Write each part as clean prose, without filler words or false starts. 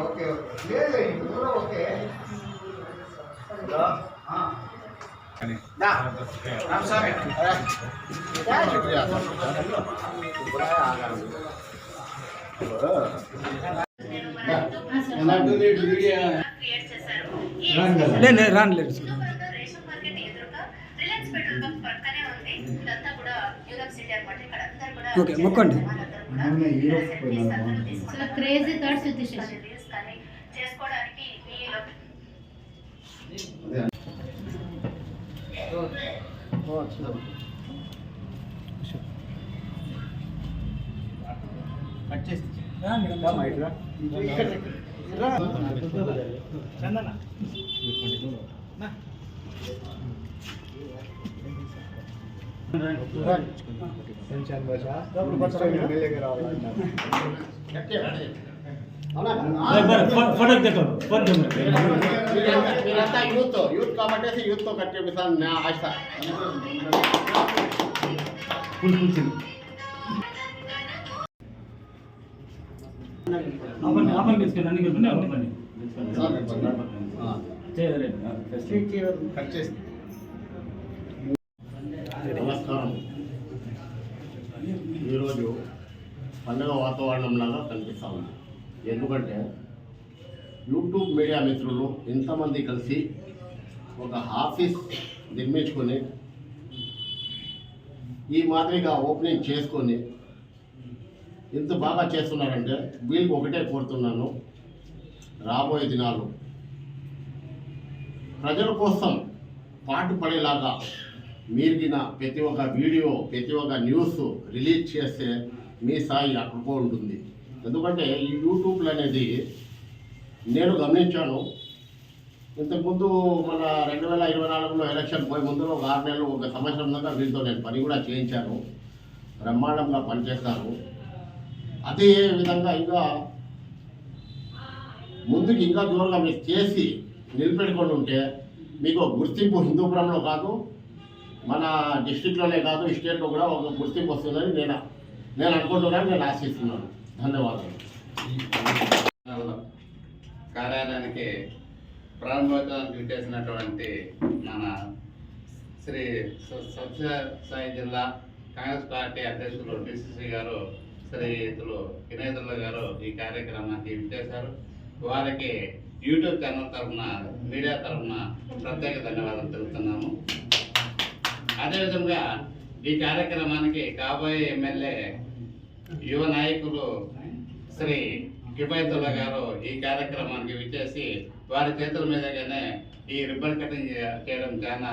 Okay okay రానులేదు okay మొక్కండి crazy thoughts చేసుకోవడానికి చందన మీరంతా యూత్ కాబట్టి యూత్ తో కట్టేపిస్తాను నా ఆశ. నమస్కారం. ఈరోజు పండుగ వాతావరణం లాగా కనిపిస్తూ ఉంది. ఎందుకంటే యూట్యూబ్ మీడియా మిత్రులు ఇంతమంది కలిసి ఒక ఆఫీస్ నిర్మించుకొని ఈ మాదిరిగా ఓపెనింగ్ చేసుకొని ఇంత బాగా చేస్తున్నారంటే వీళ్ళకి ఒకటే కోరుతున్నాను, రాబోయే దినాలు ప్రజల కోసం పాటుపడేలాగా మీరిగిన ప్రతి ఒక్క వీడియో ప్రతి ఒక్క న్యూస్ రిలీజ్ చేస్తే మీ స్థాయి అక్కడికో ఉంటుంది. ఎందుకంటే ఈ యూట్యూబ్లు అనేది నేను గమనించాను. ఇంతకుముందు మన 2024లో ఎలక్షన్ పోయే ముందు ఒక 6 నెలలు ఒక సంవత్సరం దాకా వీళ్ళతో నేను పని కూడా చేయించాను. బ్రహ్మాండంగా పనిచేస్తాను. అదే విధంగా ఇంకా ముందుకు ఇంకా జోరుగా మీరు చేసి నిలబెట్టుకొని ఉంటే మీకు గుర్తింపు హిందూపురంలో కాదు, మన డిస్ట్రిక్ట్లోనే కాదు, స్టేట్లో కూడా ఒక గుర్తింపు వస్తుందని నేను అనుకుంటున్నాను, నేను ఆశిస్తున్నాను. ధన్యవాదాలు. కార్యాలయానికి ప్రారంభోత్సవానికి చేసినటువంటి మన శ్రీ సత్యసాయి జిల్లా కాంగ్రెస్ పార్టీ అధ్యక్షులు డిసిసి గారు శ్రీతులు వినయదుల్లా గారు ఈ కార్యక్రమానికి విచ్చేశారు. వారికి యూట్యూబ్ ఛానల్ తరఫున మీడియా తరఫున ప్రత్యేక ధన్యవాదాలు తెలుపుతున్నాము. అదేవిధంగా ఈ కార్యక్రమానికి కాబోయే ఎమ్మెల్యే యువ నాయకులు శ్రీ కిఫాయతుల్లా గారు ఈ కార్యక్రమానికి విచ్చేసి వారి చేతుల మీదగానే ఈ రిబ్బన్ కటింగ్ చేయడం చాలా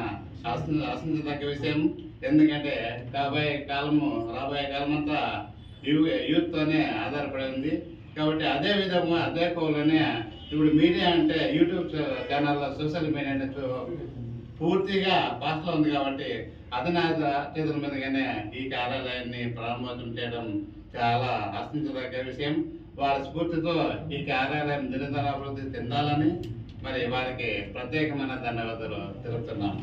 ఆశించదగ్గ విషయం. ఎందుకంటే రాబోయే కాలం అంతా యూత్తోనే ఆధారపడి ఉంది. కాబట్టి అదే విధంగా అదే కోవలోనే ఇప్పుడు మీడియా అంటే యూట్యూబ్ ఛానల్లో సోషల్ మీడియా పూర్తిగా పాస్లో ఉంది. కాబట్టి అధినాథ చేతుల మీదగానే ఈ కార్యాలయాన్ని ప్రారంభోత్సవం చేయడం చాలా ఆశించదగ్గ విషయం. వారి స్ఫూర్తితో ఈ కార్యాలయం నిరంతర అభివృద్ధి చెందాలని మరి వారికి ప్రత్యేకమైన ధన్యవాదాలు తెలుపుతున్నాము.